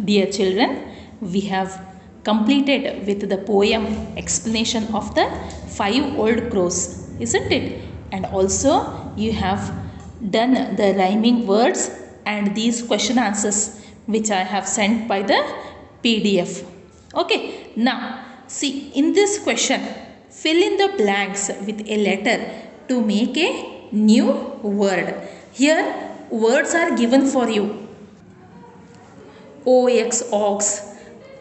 Dear children, we have completed with the poem explanation of the 5 old crows, isn't it? And also you have done the rhyming words and these question answers which I have sent by the PDF. Okay, now see in this question, fill in the blanks with a letter to make a new word. Here words are given for you. OX ox,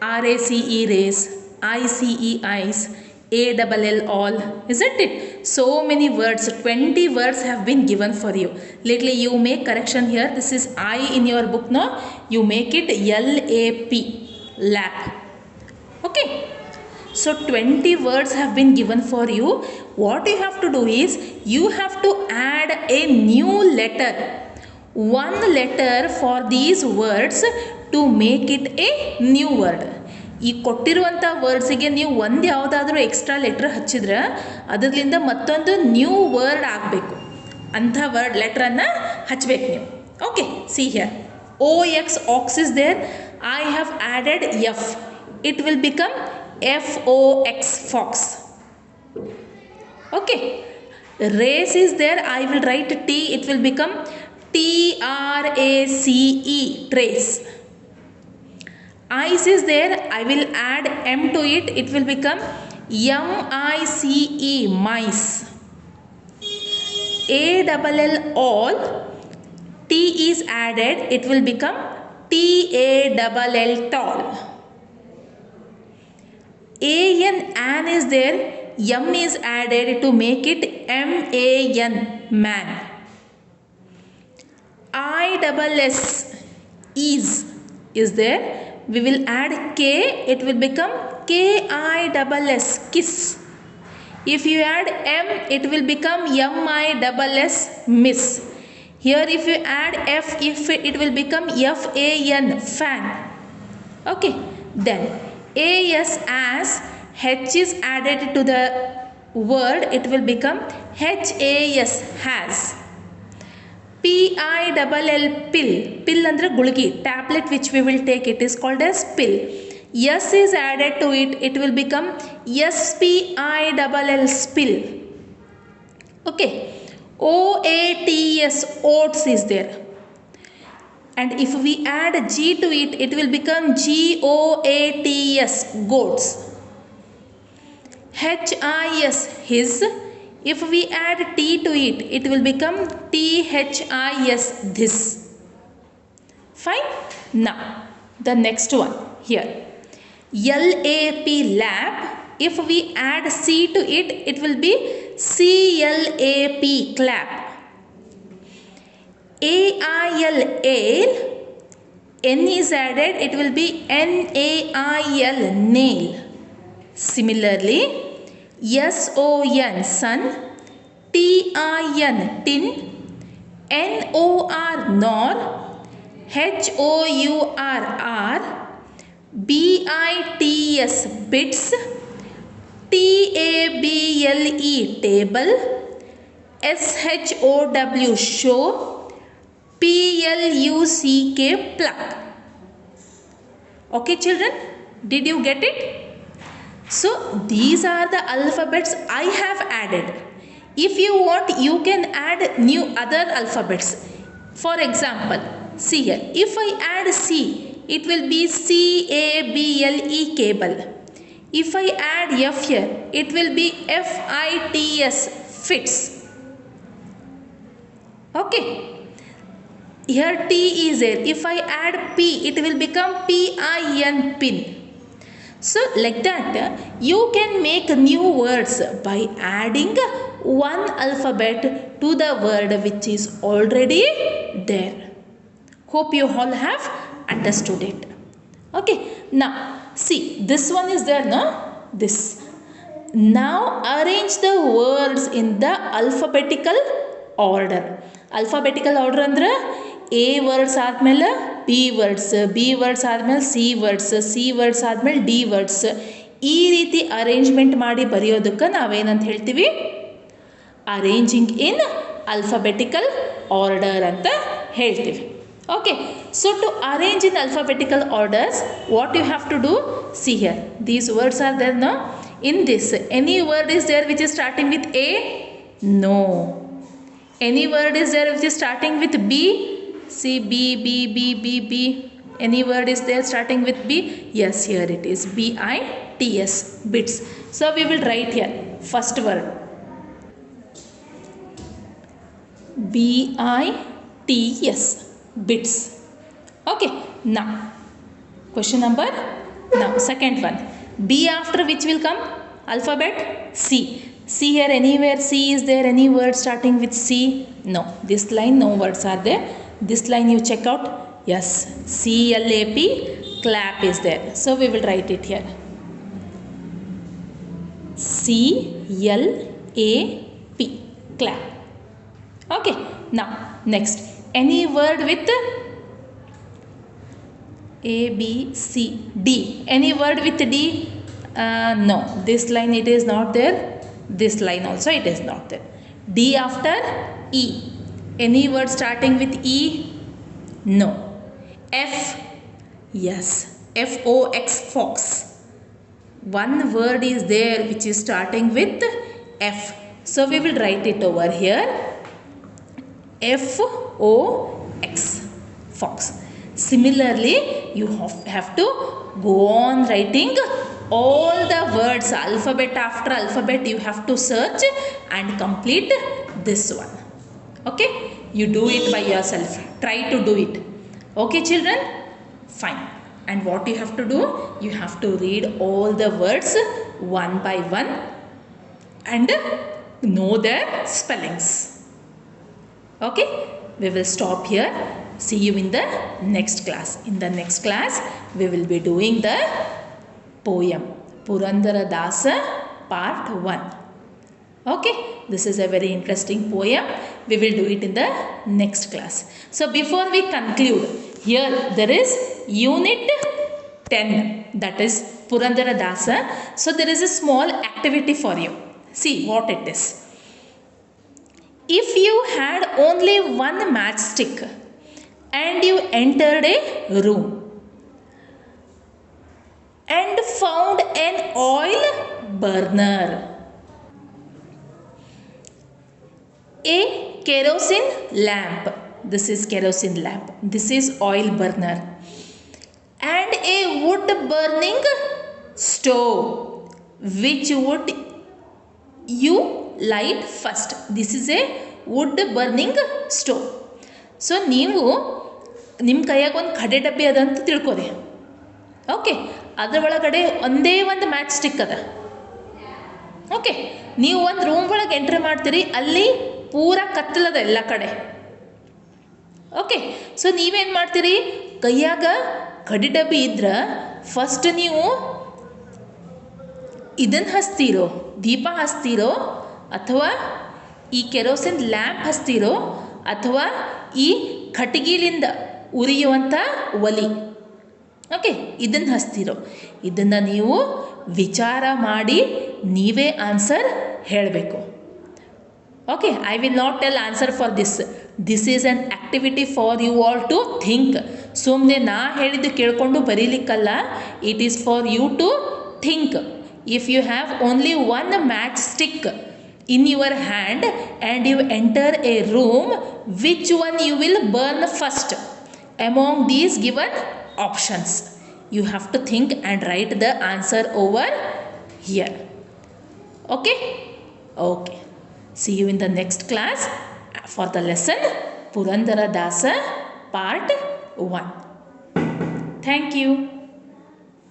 RACE race, ICE ice, ALL all, isn't it? So many words, 20 words have been given for you. Lately you make correction here. This is I in your book now. You make it LAP, lap. Okay. So 20 words have been given for you. What you have to do is you have to add a new letter. One letter for these words to make it a new word. ಈ ಕೊಟ್ಟಿರುವಂಥ ವರ್ಡ್ಸಿಗೆ ನೀವು ಒಂದು ಯಾವುದಾದ್ರೂ extra letter ಹಚ್ಚಿದ್ರೆ ಅದರಿಂದ ಮತ್ತೊಂದು new word ಆಗಬೇಕು. ಅಂಥ ವರ್ಡ್ ಲೆಟ್ರನ್ನು ಹಚ್ಚಬೇಕು ನೀವು. Okay, see here. OX ox is there. I have added F. It will become FOX fox. Okay. Race is there. I will write T. It will become TRACE, trace. Ice is there. I will add M to it. It will become MICE, mice. ALL all. T is added. It will become TALL, tall. An is there. M is added to make it MAN, man. ISS is there. We will add K. It will become KISS, kiss. If you add M, it will become MISS, miss. Here if you add F, it will become FAN, fan. Okay. Then AS, as H is added to the word, it will become HAS, has. PILL, pill. Pill andre gulgi, tablet which we will take, it is called as pill. S is added to it, it will become SPILL, spill. Okay. OATS, oats is there. And if we add G to it, it will become GOATS, goats. HIS, his. If we add T to it, it will become THIS, this. Fine. Now, the next one here. LAP, lap. If we add C to it, it will be CLAP, clap. AIL, ale. N is added, it will be NAIL, nail. Similarly, SON, sun. TIN, tin. NOR, nor. HOUR, BITS, bits. TABLE, table. SHOW, show. PLUCK, pluck. Okay children, did you get it? So these are the alphabets I have added. If you want, you can add new other alphabets. For example, see here, if I add C, it will be CABLE, cable. If I add F here, it will be FITS, fits. Okay. Here T is there. If I add P, it will become PIN, pin. So like that, you can make new words by adding one alphabet to the word which is already there. Hope you all have understood it. Okay. Now, see, this one is there, no? This. Now, arrange the words in the alphabetical order. Alphabetical order andre A words ಆದಮೇಲೆ B words, B words ಆದಮೇಲೆ C words, C words ಆದಮೇಲೆ D words. ಈ ರೀತಿ arrangement ಮಾಡಿ ಬರೆಯೋದಕ್ಕೆ ನಾವೇನಂತ ಹೇಳ್ತೀವಿ? Arranging ಇನ್ alphabetical order ಅಂತ ಹೇಳ್ತೀವಿ. Okay, so to arrange in alphabetical orders, what you have to do? See here, these words are there now. In this, any word is there which is starting with A? No. Any word is there which is starting with B? See, B. Any word is there starting with B? Yes, here it is, BITS, bits. So we will write here, first word, BITS, bits. Okay, now question number, now second one, B after which will come? Alphabet C. See here, anywhere C is there? Any word starting with C? No. This line no words are there. This line you check out. Yes, CLAP, clap is there. So we will write it here, CLAP, clap. Okay, now next, any word with A, B, C, D. Any word with D? No, this line it is not there. This line also it is not there. D after E. Any word starting with E? No. F? Yes. FOX, fox. One word is there which is starting with F. So we will write it over here, FOX, fox. Similarly, you have to go on writing all the words, alphabet after alphabet. You have to search and complete this one. Okay, you do it by yourself. Try to do it. Okay, children? Fine. And what you have to do? You have to read all the words one by one and know their spellings. Okay, we will stop here. See you in the next class. In the next class, we will be doing the poem Purandara Dasa part 1. Okay, this is a very interesting poem. We will do it in the next class. So before we conclude, here there is unit 10, that is Purandara Dasa. So there is a small activity for you. See what it is. If you had only one matchstick and you entered a room and found an oil burner, a kerosene lamp, this is kerosene lamp, this is oil burner, and a wood burning stove, which would you light first? This is a wood burning stove. So ನೀವು ನಿಮ್ಮ ಕೈಯಾಗ ಒಂದು ಕಡೆ ಡಬ್ಬಿ ಅದ ಅಂತ ತಿಳ್ಕೊರಿ. Okay, ಅದರ ಒಳಗಡೆ ಒಂದೇ ಒಂದು ಮ್ಯಾಚ್ ಸ್ಟಿಕ್ ಅದ. ಓಕೆ, ನೀವು ಒಂದು ರೂಮ್ ಒಳಗೆ ಎಂಟ್ರಿ ಮಾಡ್ತೀರಿ, ಅಲ್ಲಿ ಪೂರಾ ಕತ್ತಲದ ಎಲ್ಲ ಕಡೆ. ಓಕೆ, ಸೊ ನೀವೇನು ಮಾಡ್ತೀರಿ? ಕೈಯಾಗ ಕಡಿ ಡಬ್ಬಿ ಇದ್ರೆ ಫಸ್ಟ್ ನೀವು ಇದನ್ನು ಹಚ್ತೀರೋ, ದೀಪ ಹಚ್ತೀರೋ, ಅಥವಾ ಈ ಕೆರೋಸಿನ್ ಲ್ಯಾಂಪ್ ಹಚ್ತೀರೋ, ಅಥವಾ ಈ ಕಟ್ಟಿಗೆಲಿಂದ ಉರಿಯುವಂಥ ಒಲಿ, ಓಕೆ, ಇದನ್ನು ಹಚ್ತೀರೋ. ಇದನ್ನು ನೀವು ವಿಚಾರ ಮಾಡಿ ನೀವೇ ಆನ್ಸರ್ ಹೇಳಬೇಕು. Okay, I will not tell answer for this. This is an activity for you all to think. ಸುಮ್ಮನೆ ನಾ ಹೇಳಿದ್ದು ಕೇಳಿಕೊಂಡು ಬರೀಲಿಕ್ಕಲ್ಲ. It is for you to think. If you have only one matchstick in your hand and you enter a room, which one you will burn first among these given options? You have to think and write the answer over here. Okay? Okay. See you in the next class for the lesson Purandara Dasa part 1. Thank you.